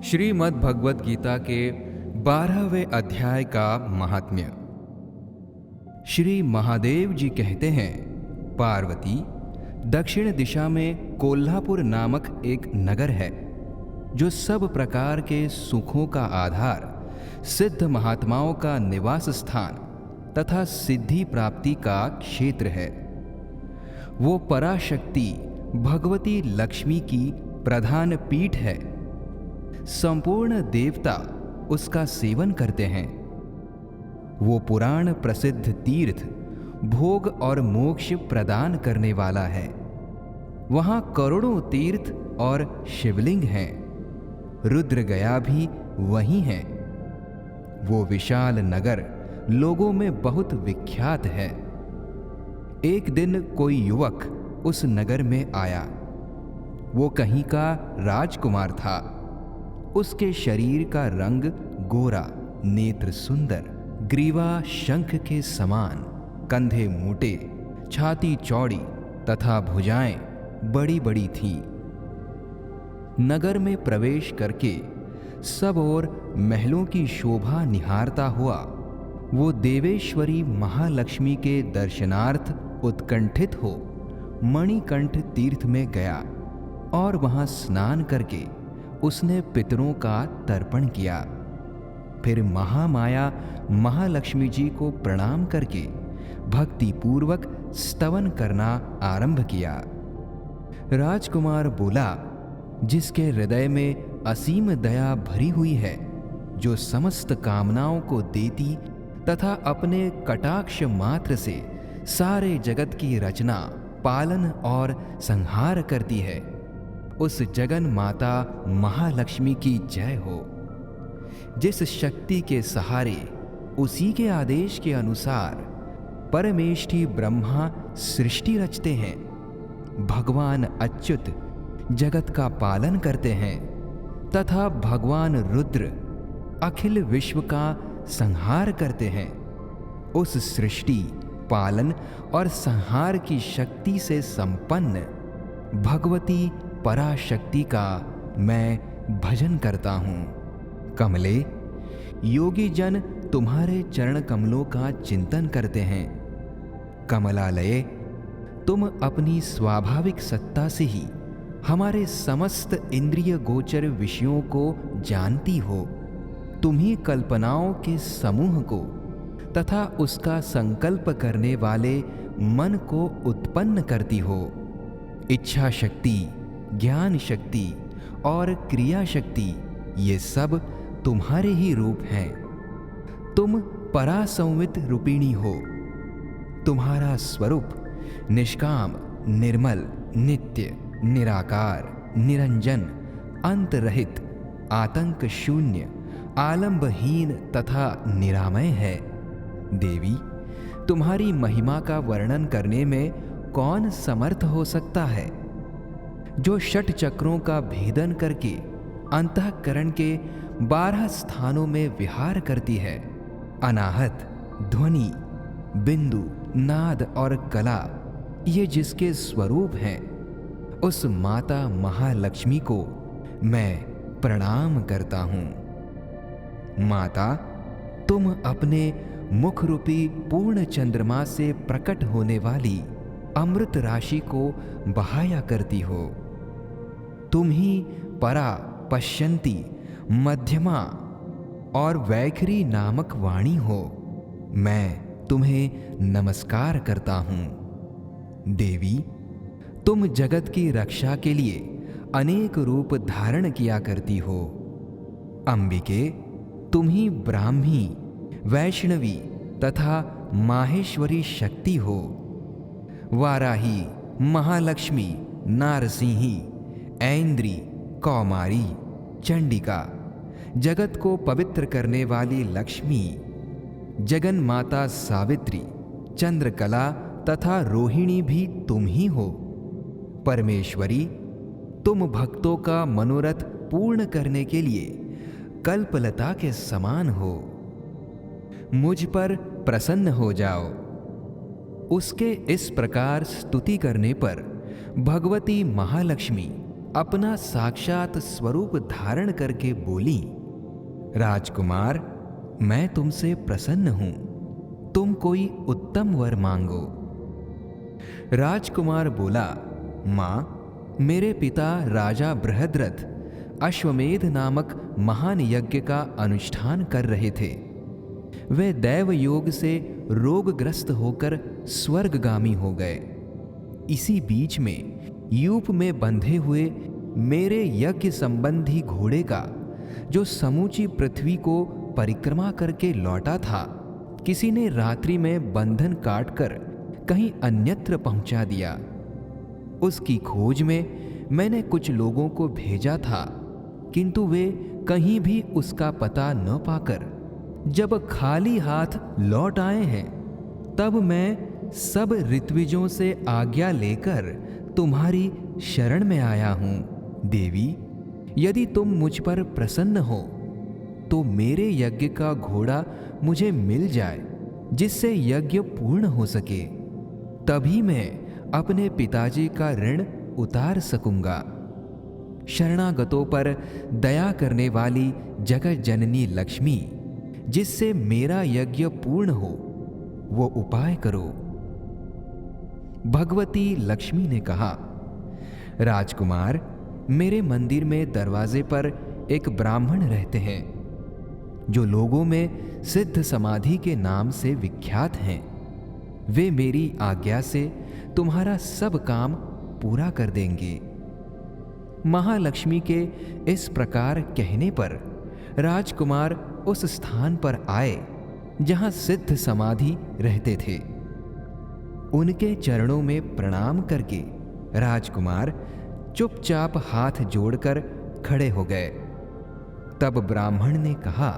श्रीमद् भगवत गीता के 12वें अध्याय का महात्म्य। श्री महादेव जी कहते हैं, पार्वती, दक्षिण दिशा में कोल्हापुर नामक एक नगर है जो सब प्रकार के सुखों का आधार, सिद्ध महात्माओं का निवास स्थान तथा सिद्धि प्राप्ति का क्षेत्र है। वो पराशक्ति भगवती लक्ष्मी की प्रधान पीठ है। संपूर्ण देवता उसका सेवन करते हैं। वो पुराण प्रसिद्ध तीर्थ, भोग और मोक्ष प्रदान करने वाला है। वहां करोड़ों तीर्थ और शिवलिंग हैं। रुद्रगया भी वहीं है। वो विशाल नगर लोगों में बहुत विख्यात है। एक दिन कोई युवक उस नगर में आया। वो कहीं का राजकुमार था। उसके शरीर का रंग गोरा, नेत्र सुंदर, ग्रीवा शंख के समान, कंधे मोटे, छाती चौड़ी तथा भुजाएं बड़ी बड़ी थीं। नगर में प्रवेश करके सब ओर महलों की शोभा निहारता हुआ वो देवेश्वरी महालक्ष्मी के दर्शनार्थ उत्कंठित हो मणिकंठ तीर्थ में गया और वहां स्नान करके उसने पितरों का तर्पण किया। फिर महामाया महालक्ष्मी जी को प्रणाम करके भक्ति पूर्वक स्तवन करना आरंभ किया। राजकुमार बोला, जिसके हृदय में असीम दया भरी हुई है, जो समस्त कामनाओं को देती तथा अपने कटाक्ष मात्र से सारे जगत की रचना, पालन और संहार करती है, उस जगन माता महालक्ष्मी की जय हो। जिस शक्ति के सहारे उसी के आदेश के अनुसार परमेष्ठी ब्रह्मा सृष्टि रचते हैं, भगवान अच्युत जगत का पालन करते हैं तथा भगवान रुद्र अखिल विश्व का संहार करते हैं, उस सृष्टि, पालन और संहार की शक्ति से संपन्न भगवती पराशक्ति का मैं भजन करता हूँ। कमले, योगी जन तुम्हारे चरण कमलों का चिंतन करते हैं। कमलालये, तुम अपनी स्वाभाविक सत्ता से ही हमारे समस्त इंद्रिय गोचर विषयों को जानती हो। तुम ही कल्पनाओं के समूह को तथा उसका संकल्प करने वाले मन को उत्पन्न करती हो। इच्छा शक्ति, ज्ञान शक्ति और क्रिया शक्ति, ये सब तुम्हारे ही रूप हैं। तुम परासंवित रूपिणी हो। तुम्हारा स्वरूप निष्काम, निर्मल, नित्य, निराकार, निरंजन, अंत रहित, आतंक शून्य, आलंबहीन तथा निरामय है। देवी, तुम्हारी महिमा का वर्णन करने में कौन समर्थ हो सकता है? जो षट चक्रों का भेदन करके अंतःकरण के 12 स्थानों में विहार करती है। अनाहत, ध्वनि, बिंदु, नाद और कला, ये जिसके स्वरूप हैं, उस माता महालक्ष्मी को मैं प्रणाम करता हूँ। माता, तुम अपने मुख रूपी पूर्ण चंद्रमा से प्रकट होने वाली अमृत राशि को बहाया करती हो। तुम ही परा, पश्यंती, मध्यमा और वैखरी नामक वाणी हो। मैं तुम्हें नमस्कार करता हूँ। देवी, तुम जगत की रक्षा के लिए अनेक रूप धारण किया करती हो। अंबिके, तुम ही ब्राह्मी, वैष्णवी तथा माहेश्वरी शक्ति हो। वाराही, महालक्ष्मी, नारसिंही, ऐन्द्री, कौमारी, चंडिका, जगत को पवित्र करने वाली लक्ष्मी, जगन माता सावित्री, चंद्रकला तथा रोहिणी भी तुम ही हो। परमेश्वरी, तुम भक्तों का मनोरथ पूर्ण करने के लिए कल्पलता के समान हो। मुझ पर प्रसन्न हो जाओ। उसके इस प्रकार स्तुति करने पर भगवती महालक्ष्मी अपना साक्षात स्वरूप धारण करके बोली, राजकुमार, मैं तुमसे प्रसन्न हूं, तुम कोई उत्तम वर मांगो। राजकुमार बोला, मां, मेरे पिता राजा बृहद्रथ अश्वमेध नामक महान यज्ञ का अनुष्ठान कर रहे थे। वे दैव योग से रोगग्रस्त होकर स्वर्गगामी हो गए। इसी बीच में यूप में बंधे हुए मेरे यज्ञ संबंधी घोड़े का, जो समूची पृथ्वी को परिक्रमा करके लौटा था, किसी ने रात्रि में बंधन काटकर कहीं अन्यत्र पहुंचा दिया। उसकी खोज में मैंने कुछ लोगों को भेजा था, किंतु वे कहीं भी उसका पता न पाकर जब खाली हाथ लौट आए हैं, तब मैं सब ऋत्विजों से आज्ञा लेकर तुम्हारी शरण में आया हूं। देवी, यदि तुम मुझ पर प्रसन्न हो तो मेरे यज्ञ का घोड़ा मुझे मिल जाए, जिससे यज्ञ पूर्ण हो सके। तभी मैं अपने पिताजी का ऋण उतार सकूंगा। शरणागतों पर दया करने वाली जगत जननी लक्ष्मी, जिससे मेरा यज्ञ पूर्ण हो, वो उपाय करो। भगवती लक्ष्मी ने कहा, राजकुमार, मेरे मंदिर में दरवाजे पर एक ब्राह्मण रहते हैं, जो लोगों में सिद्ध समाधि के नाम से विख्यात हैं। वे मेरी आज्ञा से तुम्हारा सब काम पूरा कर देंगे। महालक्ष्मी के इस प्रकार कहने पर राजकुमार उस स्थान पर आए जहां सिद्ध समाधि रहते थे। उनके चरणों में प्रणाम करके राजकुमार चुपचाप हाथ जोड़कर खड़े हो गए। तब ब्राह्मण ने कहा,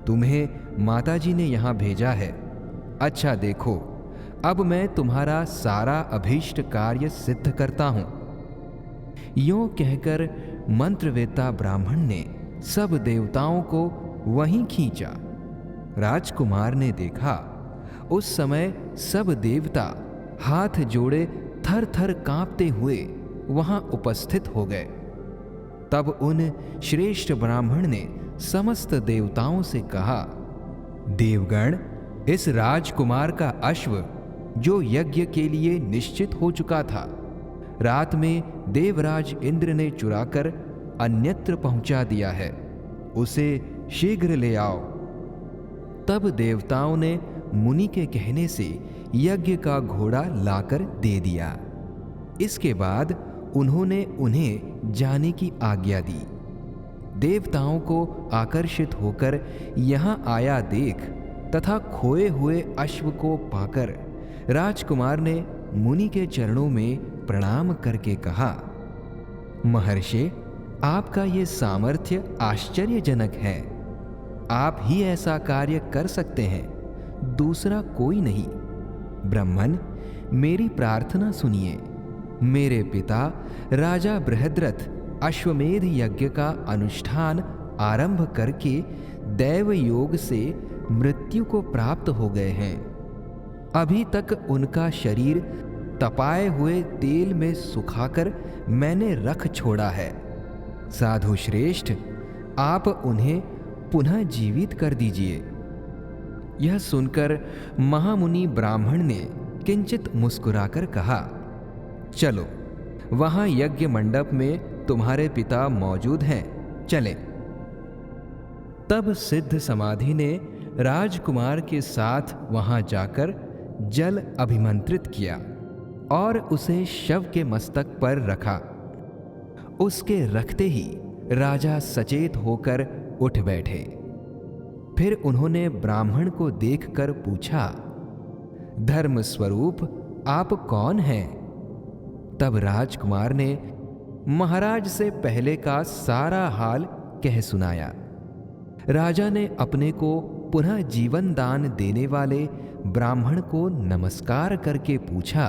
तुम्हें माताजी ने यहां भेजा है। अच्छा देखो, अब मैं तुम्हारा सारा अभीष्ट कार्य सिद्ध करता हूं। यों कहकर मंत्रवेत्ता ब्राह्मण ने सब देवताओं को वहीं खींचा। राजकुमार ने देखा, उस समय सब देवता हाथ जोड़े थर थर कांपते हुए वहां उपस्थित हो गए। तब उन श्रेष्ठ ब्राह्मण ने समस्त देवताओं से कहा, देवगण, इस राजकुमार का अश्व, जो यज्ञ के लिए निश्चित हो चुका था, रात में देवराज इंद्र ने चुराकर अन्यत्र पहुंचा दिया है। उसे शीघ्र ले आओ। तब देवताओं ने मुनि के कहने से यज्ञ का घोड़ा लाकर दे दिया। इसके बाद उन्होंने उन्हें जाने की आज्ञा दी। देवताओं को आकर्षित होकर यहां आया देख तथा खोए हुए अश्व को पाकर राजकुमार ने मुनि के चरणों में प्रणाम करके कहा, महर्षि, आपका ये सामर्थ्य आश्चर्यजनक है। आप ही ऐसा कार्य कर सकते हैं, दूसरा कोई नहीं। ब्रह्मन, मेरी प्रार्थना सुनिए। मेरे पिता राजा बृहद्रथ अश्वमेध यज्ञ का अनुष्ठान आरंभ करके दैव योग से मृत्यु को प्राप्त हो गए हैं। अभी तक उनका शरीर तपाए हुए तेल में सुखाकर मैंने रख छोड़ा है। साधु श्रेष्ठ, आप उन्हें पुनः जीवित कर दीजिए। यह सुनकर महामुनि ब्राह्मण ने किंचित मुस्कुराकर कहा, चलो, वहां यज्ञ मंडप में तुम्हारे पिता मौजूद हैं, चलें। तब सिद्ध समाधि ने राजकुमार के साथ वहां जाकर जल अभिमंत्रित किया और उसे शव के मस्तक पर रखा। उसके रखते ही राजा सचेत होकर उठ बैठे। फिर उन्होंने ब्राह्मण को देखकर पूछा, धर्म स्वरूप आप कौन हैं? तब राजकुमार ने महाराज से पहले का सारा हाल कह सुनाया। राजा ने अपने को पुनः जीवन दान देने वाले ब्राह्मण को नमस्कार करके पूछा,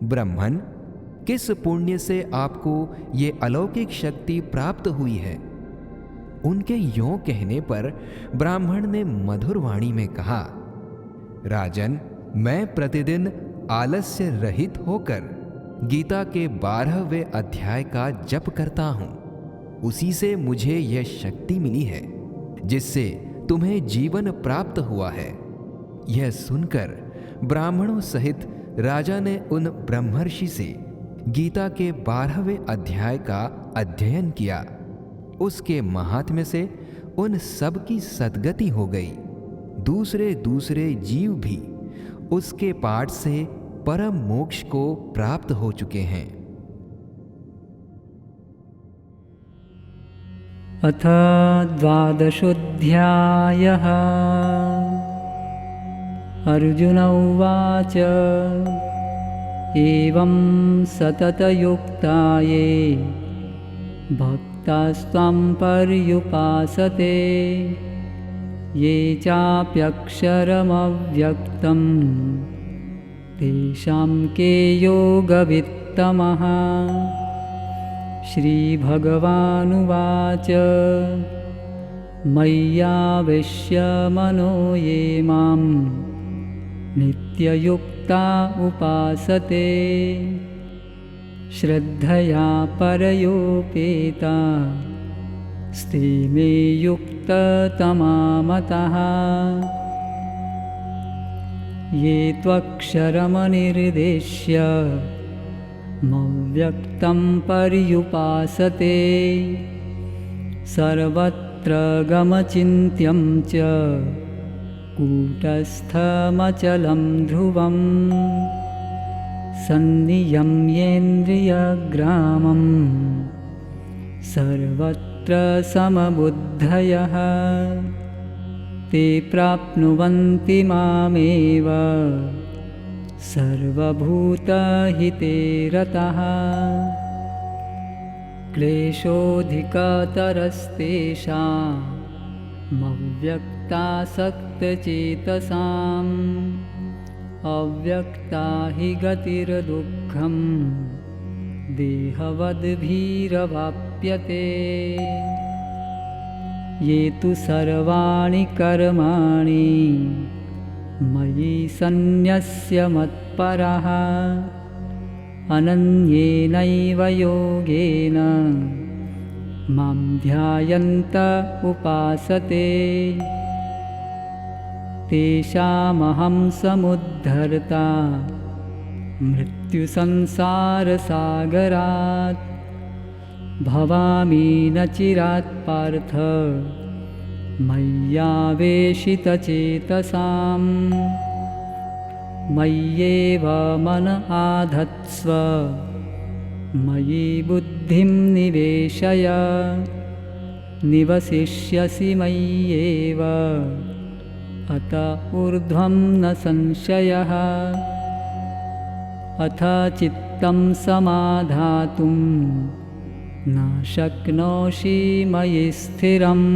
ब्राह्मण, किस पुण्य से आपको ये अलौकिक शक्ति प्राप्त हुई है? उनके यों कहने पर ब्राह्मण ने मधुर वाणी में कहा, राजन, मैं प्रतिदिन आलस्य रहित होकर गीता के 12वें अध्याय का जप करता हूं, उसी से मुझे यह शक्ति मिली है जिससे तुम्हें जीवन प्राप्त हुआ है। यह सुनकर ब्राह्मणों सहित राजा ने उन ब्रह्मर्षि से गीता के 12वें अध्याय का अध्ययन किया। उसके महात्म्य से उन सब की सद्गति हो गई। दूसरे दूसरे जीव भी उसके पाठ से परम मोक्ष को प्राप्त हो चुके हैं। अथ 12ोऽध्यायः। अर्जुन उवाच एवं सततयुक्ता ये भक्तास्त्वां पर्युपासते ये चाप्यक्षरमव्यक्तं तेषां के योगवित्तमः। श्रीभगवानुवाच मय्यावेश्य मनो ये मां नित्ययुक्ता उपासते श्रद्धया परयोपेता स्ते मे युक्ततमा मतः। ये त्वक्षरमनिर्देश्य मव्यक्तं पर्युपासते सर्वत्र गमचिन्त्यं च कूटस्थमचलं ध्रुवम् सन्नियम्येन्द्रियग्रामं सर्वत्र समबुद्धयः ते प्राप्नुवन्ति मामेव सर्वभूतहिते रतः। क्लेशोऽधिकतरस्तेषामव्यक्तासक्तचेतसाम् अव्यक्ता हि गतिर्दुःखं देहवद्भिरवाप्यते। ये तु सर्वाणि कर्माणि मयि सन्न्यस्य मत्परः अनन्येनैव योगेन मां ध्यायन्त उपासते तेषामहं समुद्धर्ता मृत्युसंसारसागरात् भवामि न चिरात् पार्थ मय्यावेशितचेतसाम्। मय्येव मन आधत्स्व मयि बुद्धिं निवेशय निवसिष्यसि मय्येव अत ऊर्ध्वं न संशयः। अथ चित्तं समाधातुं न शक्नोषि मयि स्थिरम्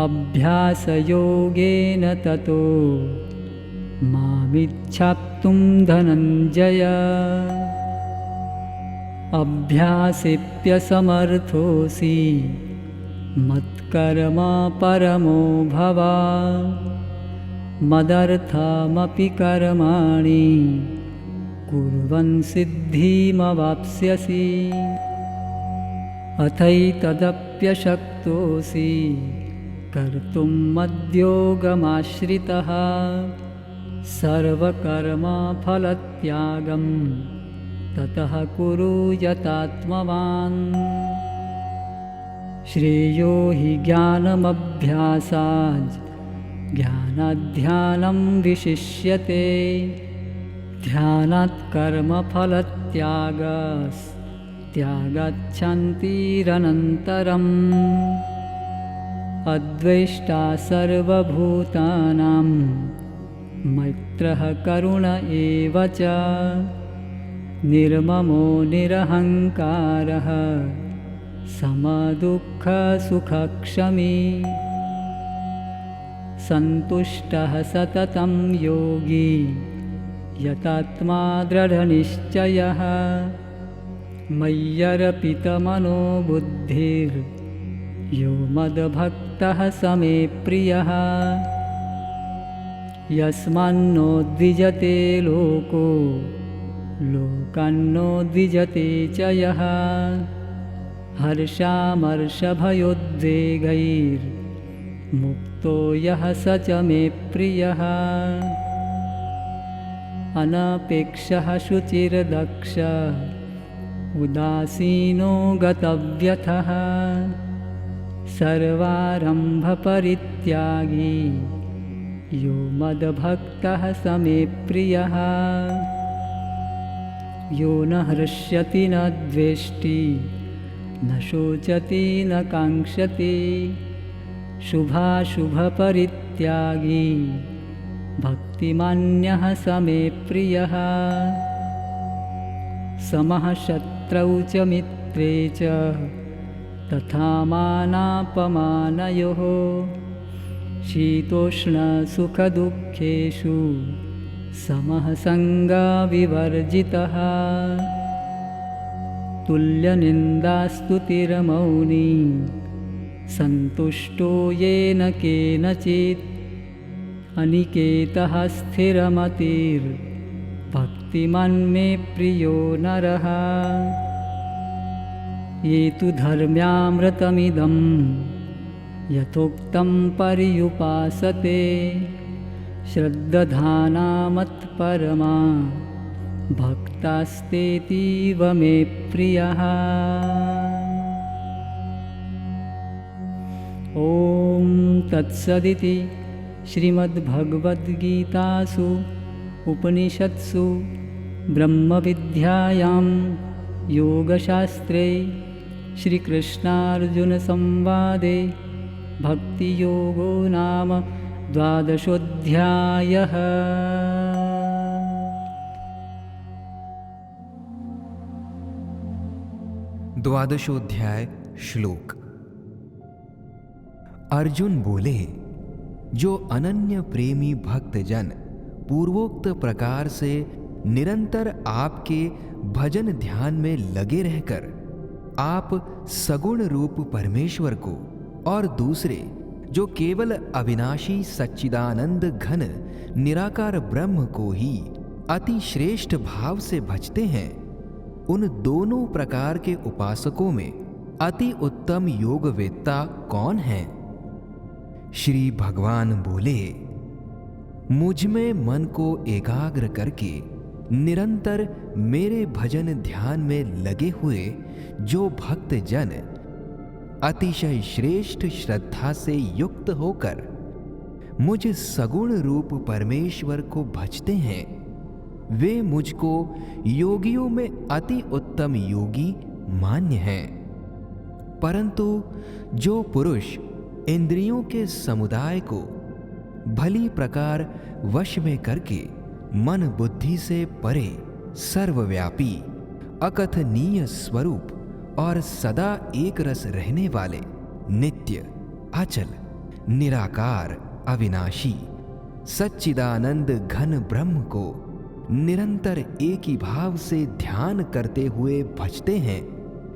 अभ्यासयोगेन ततो मामिच्छाप्तुं धनञ्जय। अभ्यासेऽप्यसमर्थोऽसि मत्कर्म परमो भव मदर्थमपि कर्माणि कुर्वन् सिद्धिमवाप्स्यसि। अथैतदप्यशक्तोऽसि कर्तुं मद्योगमाश्रितः सर्वकर्मफलत्यागं ततः कुरु यतात्मवान्। श्रेयो हि ज्ञानमभ्यासात् ज्ञानाध्यानं विशिष्यते ध्यानात् कर्मफलत्यागाच्च्यागच्छन्तिरनन्तरम्। अद्वेष्टा सर्वभूतानां मैत्रः करुण एव च निर्ममो निरहङ्कारः समदुःखसुखक्षमी सन्तुष्टः सततं योगी यतात्मा दृढनिश्चयः। मय्यर्पितमनो बुद्धिर्यो मद्भक्तः स मे प्रियः। यस्मान्नो द्विजते लोको लोकान्नो द्विजते च यः हर्षामर्षभयोद्वेगैर्मुक्तो यः स च मे प्रियः अनपेक्षः शुचिर्दक्ष उदासीनो गतव्यथः सर्वारम्भपरित्यागी यो मद्भक्तः स मे प्रियः यो न हृष्यति न द्वेष्टि न शोचति न काङ्क्षति शुभाशुभपरित्यागी भक्तिमान्यः स मे प्रियः समः शत्रौ च मित्रे च तथा मानापमानयोः शीतोष्णसुखदुःखेषु समः सङ्गविवर्जितः तुल्यनिन्दास्तुतिर्मौनी सन्तुष्टो येन केनचित् अनिकेतः स्थिरमतिर्भक्तिमान् मे प्रियो नरः ये तु धर्म्यामृतमिदं यथोक्तं पर्युपासते श्रद्दधाना मत्परमा भक्तास्तेतीव मे प्रियः। ॐ तत्सदिति श्रीमद्भगवद्गीतासु उपनिषत्सु ब्रह्मविद्यायां योगशास्त्रे श्रीकृष्णार्जुनसंवादे भक्तियोगो नाम 12ोऽध्यायः। द्वादशोध्याय श्लोक। अर्जुन बोले, जो अनन्य प्रेमी भक्तजन पूर्वोक्त प्रकार से निरंतर आपके भजन ध्यान में लगे रहकर आप सगुण रूप परमेश्वर को और दूसरे जो केवल अविनाशी सच्चिदानंद घन निराकार ब्रह्म को ही अति श्रेष्ठ भाव से भजते हैं, उन दोनों प्रकार के उपासकों में अति उत्तम योगवेत्ता कौन है? श्री भगवान बोले, मुझ में मन को एकाग्र करके निरंतर मेरे भजन ध्यान में लगे हुए जो भक्त जन अतिशय श्रेष्ठ श्रद्धा से युक्त होकर मुझ सगुण रूप परमेश्वर को भजते हैं, वे मुझको योगियों में अति उत्तम योगी मान्य हैं। परंतु जो पुरुष इंद्रियों के समुदाय को भली प्रकार वश में करके मन बुद्धि से परे सर्वव्यापी अकथनीय स्वरूप और सदा एक रस रहने वाले नित्य अचल निराकार अविनाशी सच्चिदानंद घन ब्रह्म को निरंतर एक ही भाव से ध्यान करते हुए भजते हैं,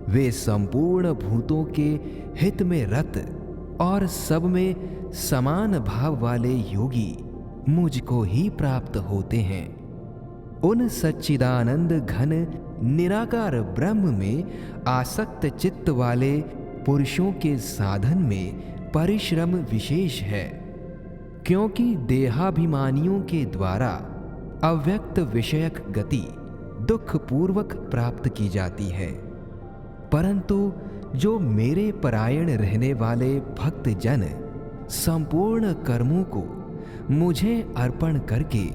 वे संपूर्ण भूतों के हित में रत और सब में समान भाव वाले योगी मुझको ही प्राप्त होते हैं। उन सच्चिदानंद घन निराकार ब्रह्म में आसक्त चित्त वाले पुरुषों के साधन में परिश्रम विशेष है, क्योंकि देहाभिमानियों के द्वारा अव्यक्त विषयक गति दुख पूर्वक प्राप्त की जाती है। परंतु जो मेरे परायण रहने वाले भक्त जन संपूर्ण कर्मों को मुझे अर्पण करके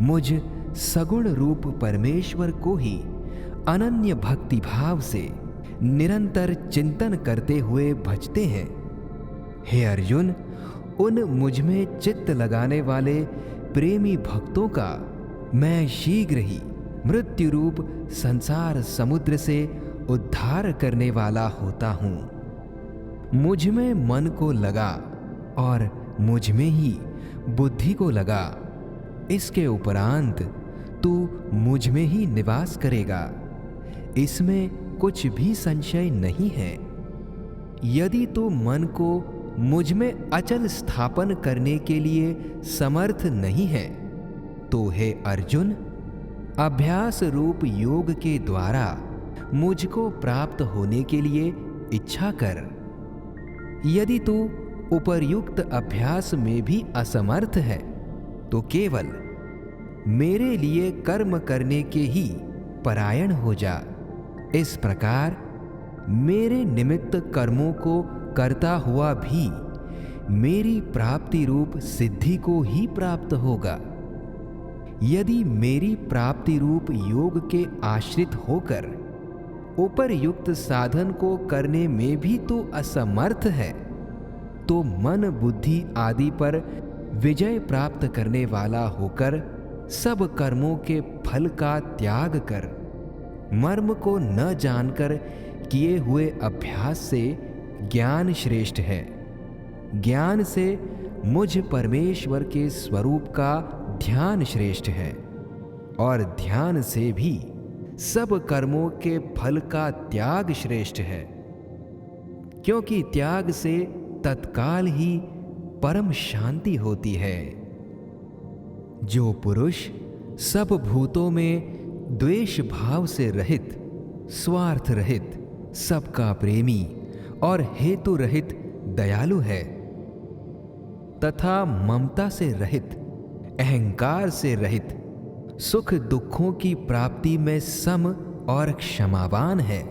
मुझ सगुण रूप परमेश्वर को ही अनन्य भक्ति भाव से निरंतर चिंतन करते हुए भजते हैं, हे अर्जुन, उन मुझ में चित्त लगाने वाले प्रेमी भक्तों का मैं शीघ्र ही मृत्यु रूप संसार समुद्र से उद्धार करने वाला होता हूं। मुझ में मन को लगा और मुझ में ही बुद्धि को लगा, इसके उपरांत तू मुझ में ही निवास करेगा, इसमें कुछ भी संशय नहीं है। यदि तू मन को मुझ में अचल स्थापन करने के लिए समर्थ नहीं है, तो हे अर्जुन, अभ्यास रूप योग के द्वारा मुझको प्राप्त होने के लिए इच्छा कर। यदि तू उपर्युक्त अभ्यास में भी असमर्थ है तो केवल मेरे लिए कर्म करने के ही परायण हो जा। इस प्रकार मेरे निमित्त कर्मों को करता हुआ भी मेरी प्राप्ति रूप सिद्धि को ही प्राप्त होगा। यदि मेरी प्राप्ति रूप योग के आश्रित होकर उपर्युक्त साधन को करने में भी तो असमर्थ है, तो मन बुद्धि आदि पर विजय प्राप्त करने वाला होकर सब कर्मों के फल का त्याग कर मर्म को न जानकर किए हुए अभ्यास से ज्ञान श्रेष्ठ है। ज्ञान से मुझ परमेश्वर के स्वरूप का ध्यान श्रेष्ठ है और ध्यान से भी सब कर्मों के फल का त्याग श्रेष्ठ है, क्योंकि त्याग से तत्काल ही परम शांति होती है। जो पुरुष सब भूतों में द्वेष भाव से रहित, स्वार्थ रहित, सबका प्रेमी और हेतु रहित दयालु है तथा ममता से रहित, अहंकार से रहित, सुख दुखों की प्राप्ति में सम और क्षमावान है,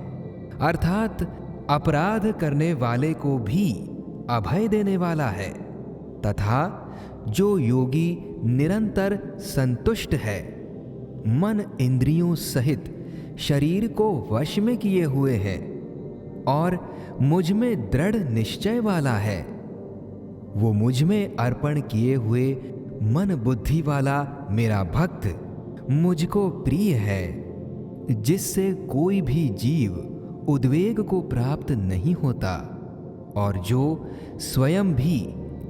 अर्थात अपराध करने वाले को भी अभय देने वाला है, तथा जो योगी निरंतर संतुष्ट है, मन इंद्रियों सहित शरीर को वश में किए हुए है और मुझ में दृढ़ निश्चय वाला है, वो मुझ में अर्पण किए हुए मन बुद्धि वाला मेरा भक्त मुझको प्रिय है, जिससे कोई भी जीव उद्वेग को प्राप्त नहीं होता और जो स्वयं भी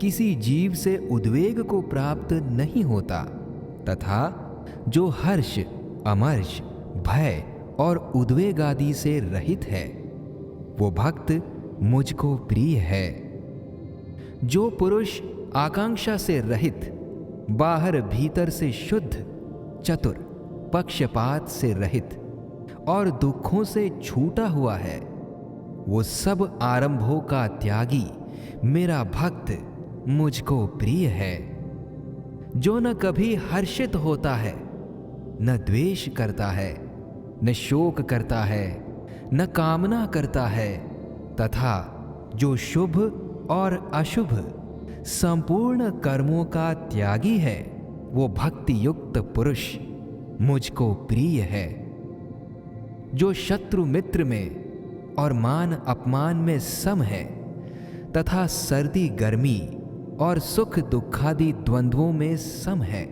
किसी जीव से उद्वेग को प्राप्त नहीं होता, तथा जो हर्ष, अमर्ष, भय और उद्वेग आदि से रहित है, वो भक्त मुझको प्रिय है। जो पुरुष आकांक्षा से रहित, बाहर भीतर से शुद्ध, चतुर, पक्षपात से रहित और दुखों से छूटा हुआ है, वो सब आरंभों का त्यागी मेरा भक्त मुझको प्रिय है। जो न कभी हर्षित होता है, न द्वेष करता है, न शोक करता है, न कामना करता है, तथा जो शुभ और अशुभ संपूर्ण कर्मों का त्यागी है, वो भक्ति युक्त पुरुष मुझको प्रिय है। जो शत्रु मित्र में और मान अपमान में सम है, तथा सर्दी गर्मी और सुख दुखादि द्वंद्वों में सम है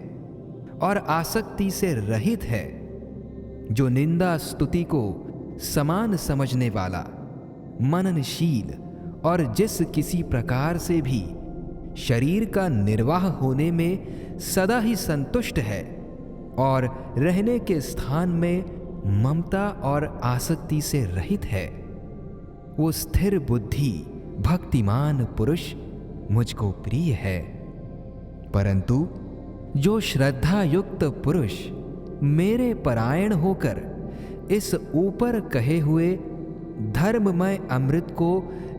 और आसक्ति से रहित है, जो निंदा स्तुति को समान समझने वाला, मननशील और जिस किसी प्रकार से भी शरीर का निर्वाह होने में सदा ही संतुष्ट है और रहने के स्थान में ममता और आसक्ति से रहित है, वो स्थिर बुद्धि भक्तिमान पुरुष मुझको प्रिय है। परंतु जो श्रद्धा युक्त पुरुष मेरे परायण होकर इस ऊपर कहे हुए धर्ममय अमृत को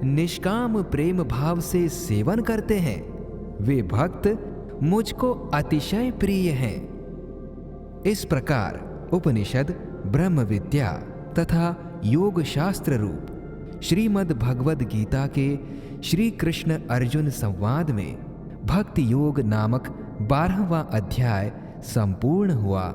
निष्काम प्रेम भाव से सेवन करते हैं, वे भक्त मुझको अतिशय प्रिय हैं। इस प्रकार उपनिषद, ब्रह्म विद्या तथा योग शास्त्र रूप श्रीमद् भगवद गीता के श्री कृष्ण अर्जुन संवाद में भक्ति योग नामक 12वां अध्याय संपूर्ण हुआ।